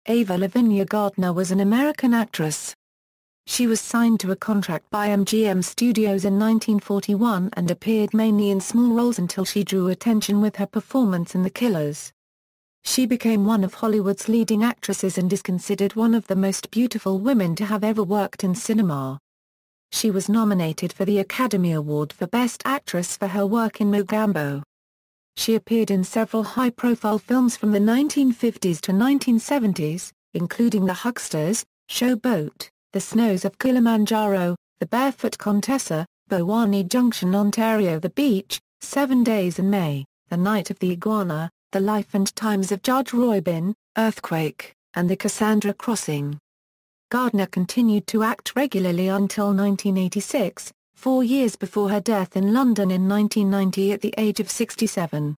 Ava Lavinia Gardner was an American actress. She was signed to a contract by MGM Studios in 1941 and appeared mainly in small roles until she drew attention with her performance in The Killers. She became one of Hollywood's leading actresses and is considered one of the most beautiful women to have ever worked in cinema. She was nominated for the Academy Award for Best Actress for her work in Mogambo. She appeared in several high-profile films from the 1950s to 1970s, including The Hucksters, Showboat, The Snows of Kilimanjaro, The Barefoot Contessa, Bhowani Junction, Ontario, The Beach, 7 Days in May, The Night of the Iguana, The Life and Times of Judge Roybin, Earthquake, and The Cassandra Crossing. Gardner continued to act regularly until 1986, 4 years before her death in London in 1990 at the age of 67.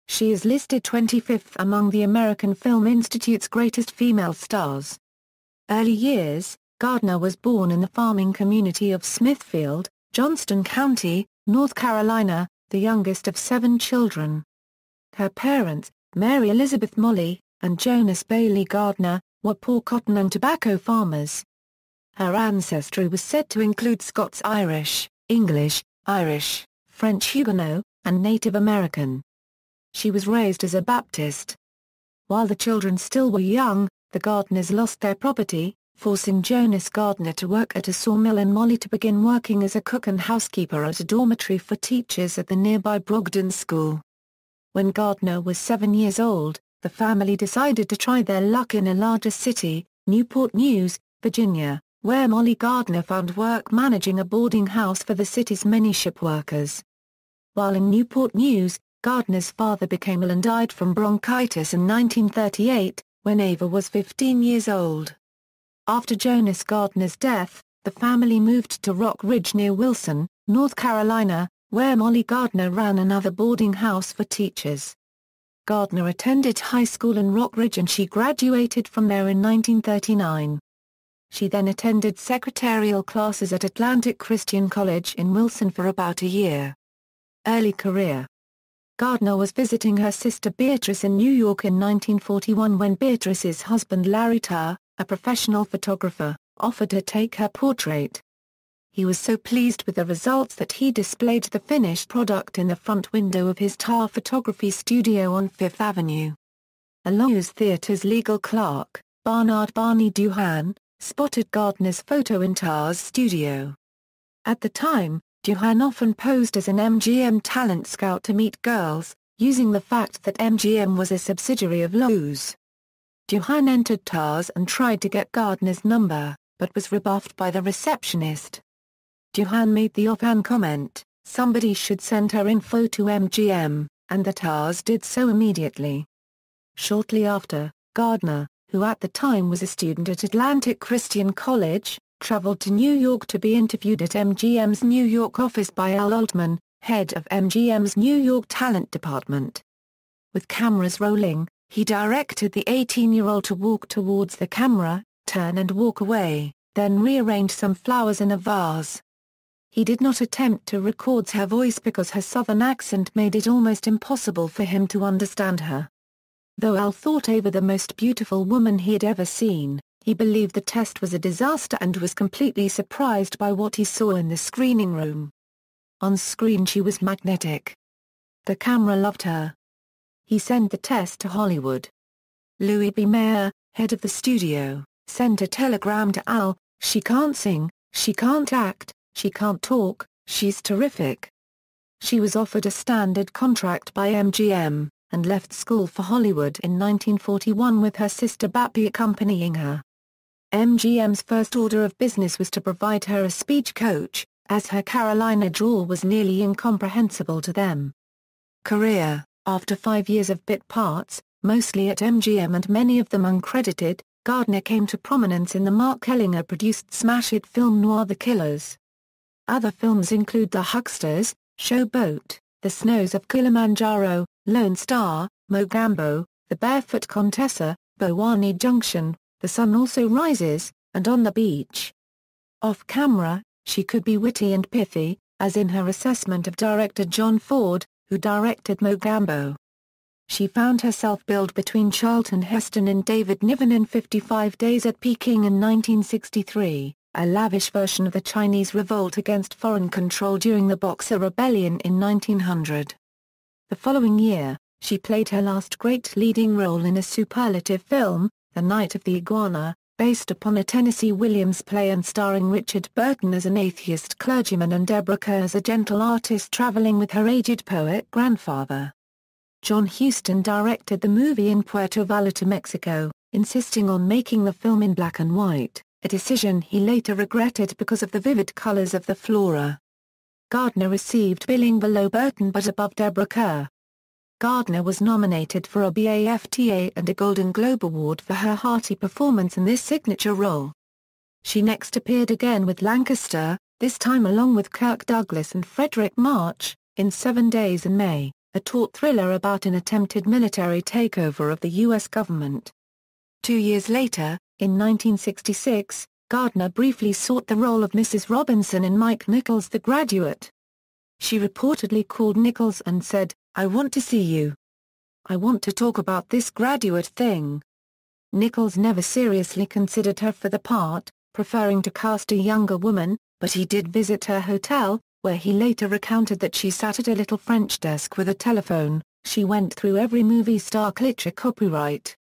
She is listed 25th among the American Film Institute's greatest female stars. Early years: Gardner was born in the farming community of Smithfield, Johnston County, North Carolina, the youngest of 7 children. Her parents, Mary Elizabeth Molly, and Jonas Bailey Gardner, were poor cotton and tobacco farmers. Her ancestry was said to include Scots-Irish, English, Irish, French Huguenot, and Native American. She was raised as a Baptist. While the children still were young, the Gardners lost their property, forcing Jonas Gardner to work at a sawmill and Molly to begin working as a cook and housekeeper at a dormitory for teachers at the nearby Brogden School. When Gardner was 7 years old, the family decided to try their luck in a larger city, Newport News, Virginia, where Molly Gardner found work managing a boarding house for the city's many ship workers. While in Newport News, Gardner's father became ill and died from bronchitis in 1938, when Ava was 15 years old. After Jonas Gardner's death, the family moved to Rock Ridge near Wilson, North Carolina, where Molly Gardner ran another boarding house for teachers. Gardner attended high school in Rock Ridge and she graduated from there in 1939. She then attended secretarial classes at Atlantic Christian College in Wilson for about a year. Early career: Gardner was visiting her sister Beatrice in New York in 1941 when Beatrice's husband Larry Tarr, a professional photographer, offered to take her portrait. He was so pleased with the results that he displayed the finished product in the front window of his Tarr photography studio on Fifth Avenue. A Loew's Theatre's legal clerk, Barnard Barney Duhan, spotted Gardner's photo in Tarr's studio. At the time, Duhan often posed as an MGM talent scout to meet girls, using the fact that MGM was a subsidiary of Loew's. Duhan entered Tarr's and tried to get Gardner's number, but was rebuffed by the receptionist. Duhan made the offhand comment, "Somebody should send her info to MGM," and the Tarrs did so immediately. Shortly after, Gardner, who at the time was a student at Atlantic Christian College, traveled to New York to be interviewed at MGM's New York office by Al Altman, head of MGM's New York talent department. With cameras rolling, he directed the 18-year-old to walk towards the camera, turn and walk away, then rearrange some flowers in a vase. He did not attempt to record her voice because her southern accent made it almost impossible for him to understand her. Though Al thought Ava the most beautiful woman he had ever seen, he believed the test was a disaster and was completely surprised by what he saw in the screening room. On screen she was magnetic. The camera loved her. He sent the test to Hollywood. Louis B. Mayer, head of the studio, sent a telegram to Al, "She can't sing, she can't act, she can't talk, she's terrific." She was offered a standard contract by MGM, and left school for Hollywood in 1941 with her sister Bappy accompanying her. MGM's first order of business was to provide her a speech coach, as her Carolina drawl was nearly incomprehensible to them. Career: after 5 years of bit parts, mostly at MGM and many of them uncredited, Gardner came to prominence in the Mark Ellinger-produced smash hit film noir The Killers. Other films include The Hucksters, Showboat, The Snows of Kilimanjaro, Lone Star, Mogambo, The Barefoot Contessa, Bhowani Junction, The Sun Also Rises, and On the Beach. Off-camera, she could be witty and pithy, as in her assessment of director John Ford, who directed Mogambo. she found herself billed between Charlton Heston and David Niven in 55 Days at Peking in 1963, a lavish version of the Chinese revolt against foreign control during the Boxer Rebellion in 1900. The following year, she played her last great leading role in a superlative film, The Night of the Iguana, based upon a Tennessee Williams play and starring Richard Burton as an atheist clergyman and Deborah Kerr as a gentle artist traveling with her aged poet grandfather. John Huston directed the movie in Puerto Vallarta, Mexico, insisting on making the film in black and white, a decision he later regretted because of the vivid colors of the flora. Gardner received billing below Burton but above Deborah Kerr. Gardner was nominated for a BAFTA and a Golden Globe Award for her hearty performance in this signature role. She next appeared again with Lancaster, this time along with Kirk Douglas and Frederick March, in 7 Days in May, a taut thriller about an attempted military takeover of the U.S. government. 2 years later, in 1966, Gardner briefly sought the role of Mrs. Robinson in Mike Nichols' The Graduate. She reportedly called Nichols and said, "I want to see you. I want to talk about this graduate thing." Nichols never seriously considered her for the part, preferring to cast a younger woman, but he did visit her hotel, where he later recounted that she sat at a little French desk with a telephone. She went through every movie star cliché copyright.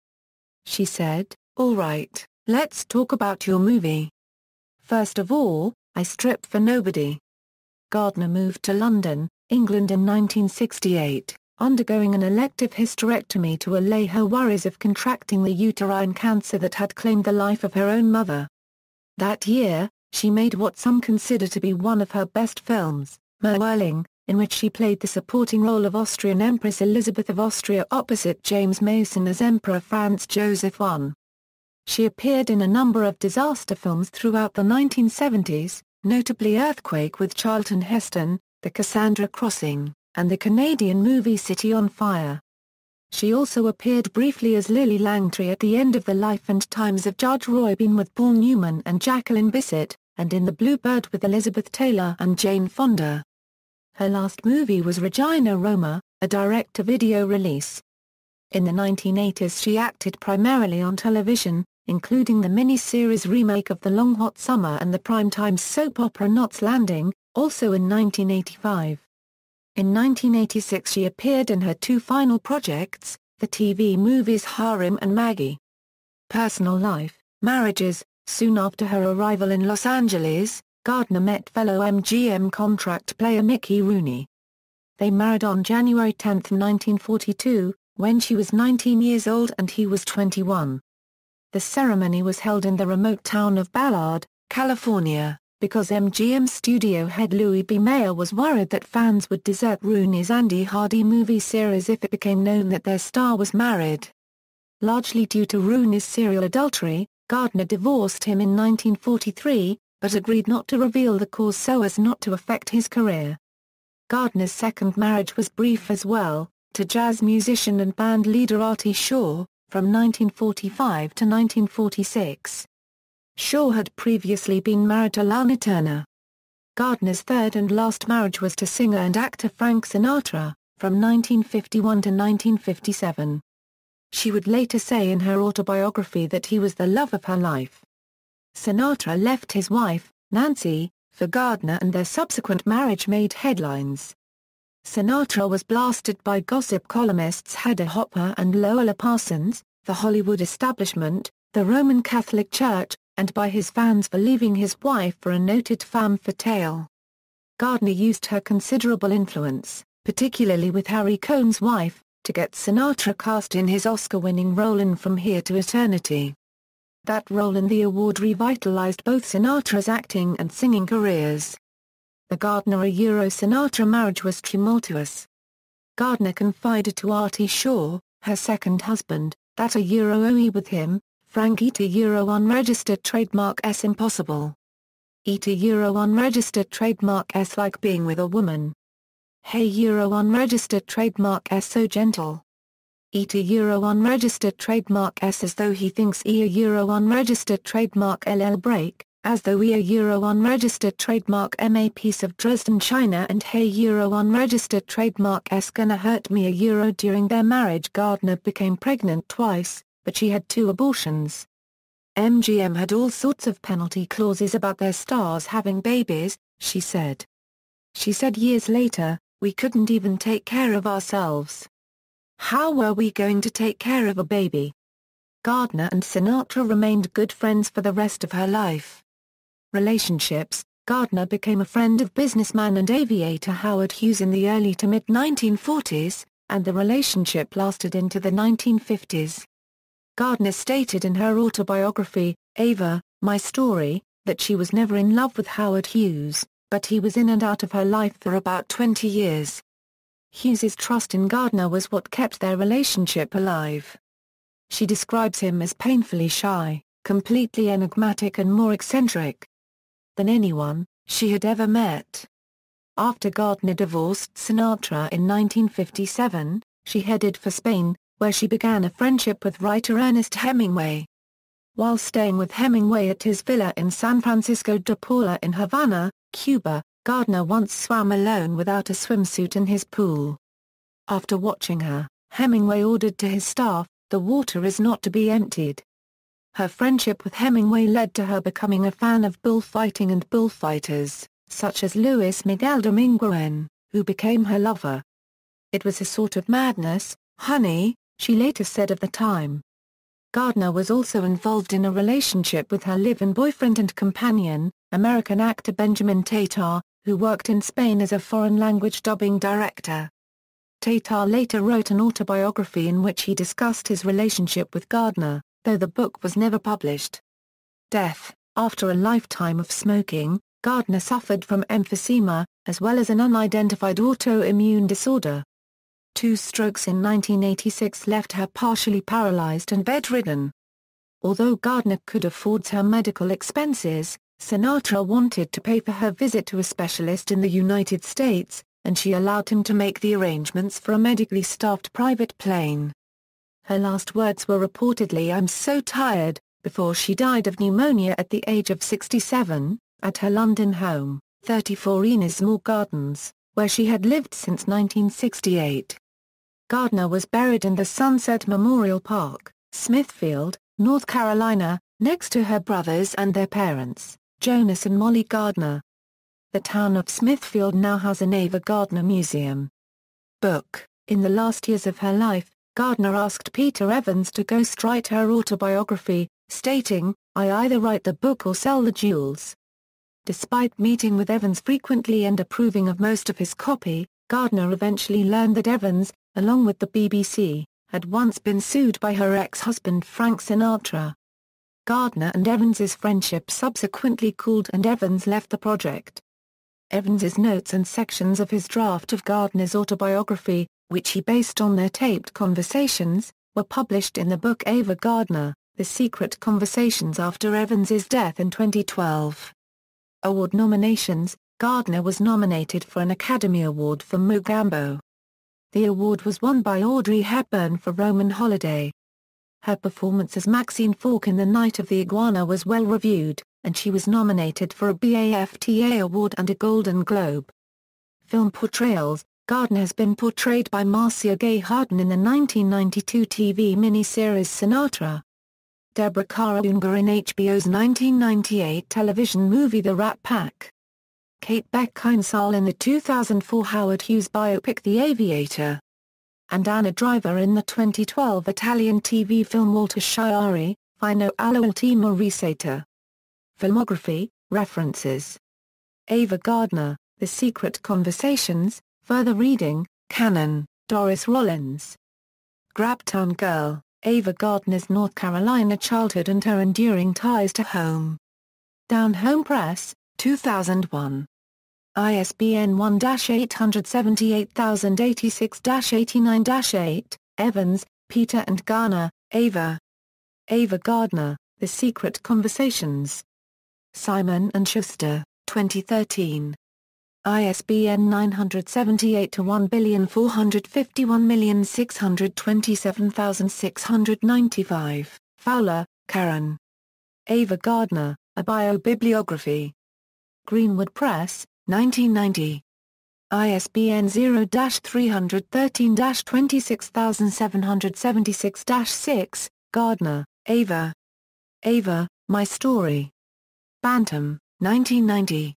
She said, "All right, let's talk about your movie. First of all, I strip for nobody." Gardner moved to London, England in 1968, undergoing an elective hysterectomy to allay her worries of contracting the uterine cancer that had claimed the life of her own mother. That year, she made what some consider to be one of her best films, Merwurling, in which she played the supporting role of Austrian Empress Elizabeth of Austria opposite James Mason as Emperor Franz Joseph I. She appeared in a number of disaster films throughout the 1970s, notably Earthquake with Charlton Heston, The Cassandra Crossing, and the Canadian movie City on Fire. She also appeared briefly as Lily Langtry at the end of the life and times of Judge Roy Bean with Paul Newman and Jacqueline Bisset, and in The Bluebird with Elizabeth Taylor and Jane Fonda. Her last movie was Regina Roma, a direct-to-video release. In the 1980s she acted primarily on television, including the mini-series remake of The Long Hot Summer and the primetime soap opera Knots Landing, also in 1985. In 1986 she appeared in her two final projects, the TV movies Harem and Maggie. Personal life, marriages. Soon after her arrival in Los Angeles, Gardner met fellow MGM contract player Mickey Rooney. They married on January 10, 1942, when she was 19 years old and he was 21. The ceremony was held in the remote town of Ballard, California, because MGM studio head Louis B. Mayer was worried that fans would desert Rooney's Andy Hardy movie series if it became known that their star was married. Largely due to Rooney's serial adultery, Gardner divorced him in 1943, but agreed not to reveal the cause so as not to affect his career. Gardner's second marriage was brief as well, to jazz musician and band leader Artie Shaw, from 1945 to 1946. Shaw had previously been married to Lana Turner. Gardner's third and last marriage was to singer and actor Frank Sinatra, from 1951 to 1957. She would later say in her autobiography that he was the love of her life. Sinatra left his wife, Nancy, for Gardner and their subsequent marriage made headlines. Sinatra was blasted by gossip columnists Hedda Hopper and Lola Parsons, the Hollywood establishment, the Roman Catholic Church, and by his fans for leaving his wife for a noted femme fatale. Gardner used her considerable influence, particularly with Harry Cohn's wife, to get Sinatra cast in his Oscar-winning role in From Here to Eternity. That role and the award revitalized both Sinatra's acting and singing careers. The Gardner-Sinatra marriage was tumultuous. Gardner confided to Artie Shaw, her second husband, that a with him, Frank unregistered trademark S impossible. Unregistered trademark S like being with a woman. Hey unregistered trademark S so gentle. Unregistered trademark S as though he thinks unregistered trademark LL break, as though we unregistered trademark MA piece of Dresden China and hey unregistered trademark S gonna hurt me during their marriage. Gardner became pregnant twice, but she had 2 abortions. MGM had all sorts of penalty clauses about their stars having babies, she said. She said years later, we couldn't even take care of ourselves. How were we going to take care of a baby? Gardner and Sinatra remained good friends for the rest of her life. Relationships: Gardner became a friend of businessman and aviator Howard Hughes in the early to mid-1940s, and the relationship lasted into the 1950s. Gardner stated in her autobiography, Ava, My Story, that she was never in love with Howard Hughes, but he was in and out of her life for about 20 years. Hughes's trust in Gardner was what kept their relationship alive. She describes him as painfully shy, completely enigmatic and more eccentric than anyone she had ever met. After Gardner divorced Sinatra in 1957, she headed for Spain, where she began a friendship with writer Ernest Hemingway. While staying with Hemingway at his villa in San Francisco de Paula in Havana, Cuba, Gardner once swam alone without a swimsuit in his pool. After watching her, Hemingway ordered to his staff, "The water is not to be emptied." Her friendship with Hemingway led to her becoming a fan of bullfighting and bullfighters, such as Luis Miguel Dominguez, who became her lover. "It was a sort of madness, honey," she later said of the time. Gardner was also involved in a relationship with her live-in boyfriend and companion, American actor Benjamin Tatar, who worked in Spain as a foreign-language dubbing director. Tatar later wrote an autobiography in which he discussed his relationship with Gardner, though the book was never published. Death: after a lifetime of smoking, Gardner suffered from emphysema, as well as an unidentified autoimmune disorder. 2 strokes in 1986 left her partially paralyzed and bedridden. Although Gardner could afford her medical expenses, Sinatra wanted to pay for her visit to a specialist in the United States, and she allowed him to make the arrangements for a medically staffed private plane. Her last words were reportedly "I'm so tired," before she died of pneumonia at the age of 67, at her London home, 34 Ennismore Gardens, where she had lived since 1968. Gardner was buried in the Sunset Memorial Park, Smithfield, North Carolina, next to her brothers and their parents, Jonas and Molly Gardner. The town of Smithfield now has an Ava Gardner Museum. Book: in the last years of her life, Gardner asked Peter Evans to ghostwrite her autobiography, stating, "I either write the book or sell the jewels." Despite meeting with Evans frequently and approving of most of his copy, Gardner eventually learned that Evans, along with the BBC, had once been sued by her ex-husband Frank Sinatra. Gardner and Evans's friendship subsequently cooled and Evans left the project. Evans's notes and sections of his draft of Gardner's autobiography, which he based on their taped conversations, were published in the book Ava Gardner, The Secret Conversations after Evans's death in 2012. Award nominations: Gardner was nominated for an Academy Award for Mogambo. The award was won by Audrey Hepburn for Roman Holiday. Her performance as Maxine Falk in The Night of the Iguana was well reviewed, and she was nominated for a BAFTA Award and a Golden Globe. Film portrayals: Gardner has been portrayed by Marcia Gay Harden in the 1992 TV miniseries Sinatra. Deborah Kara Unger in HBO's 1998 television movie The Rat Pack. Kate Beckinsale in the 2004 Howard Hughes biopic The Aviator. And Anna Driver in the 2012 Italian TV film Walter Chiari, Fino all'ultima risata. Filmography, references. Ava Gardner, The Secret Conversations, further reading, Canon, Doris Rollins. Grabtown Girl, Ava Gardner's North Carolina childhood and her enduring ties to home. Down Home Press, 2001. ISBN 1-878086-89-8, Evans, Peter and Garner, Ava. Ava Gardner, The Secret Conversations. Simon & Schuster, 2013. ISBN 978-1451627,695. Fowler, Karen. Ava Gardner, A Biobibliography. Greenwood Press, 1990. ISBN 0-313-26776-6, Gardner, Ava. Ava, My Story. Bantam, 1990.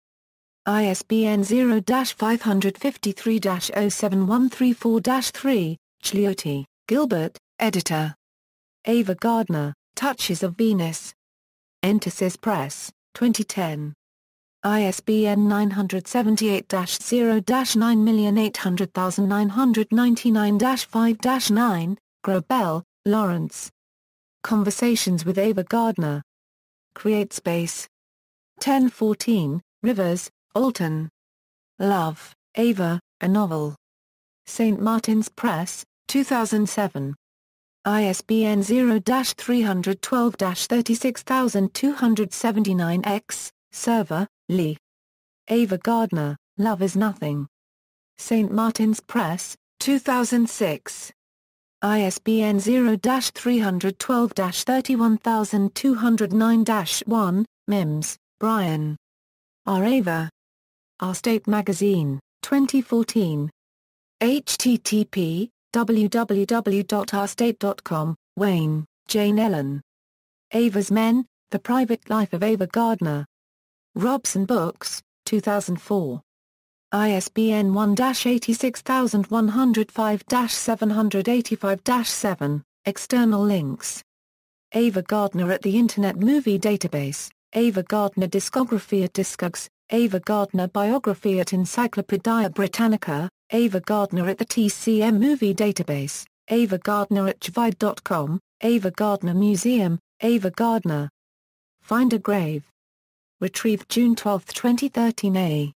ISBN 0-553-07134-3, Chiliotti, Gilbert, editor. Ava Gardner, Touches of Venus. Entasis Press, 2010. ISBN 978-0-9800999-5-9, Grobel, Lawrence. Conversations with Ava Gardner. CreateSpace. 1014, Rivers, Alton. Love, Ava, A Novel. St. Martin's Press, 2007. ISBN 0-312-36279-X, Server, Lee. Ava Gardner, Love is Nothing. St. Martin's Press, 2006. ISBN 0-312-31209-1, Mims, Brian. Our Ava. Our State Magazine, 2014. http, www.ourstate.com, Wayne, Jane Ellen. Ava's Men, The Private Life of Ava Gardner. Robson Books, 2004. ISBN 1-86105-785-7, external links. Ava Gardner at the Internet Movie Database, Ava Gardner Discography at Discogs, Ava Gardner Biography at Encyclopaedia Britannica, Ava Gardner at the TCM Movie Database, Ava Gardner at Chvide.com, Ava Gardner Museum, Ava Gardner. Find a Grave. Retrieved June 12, 2013.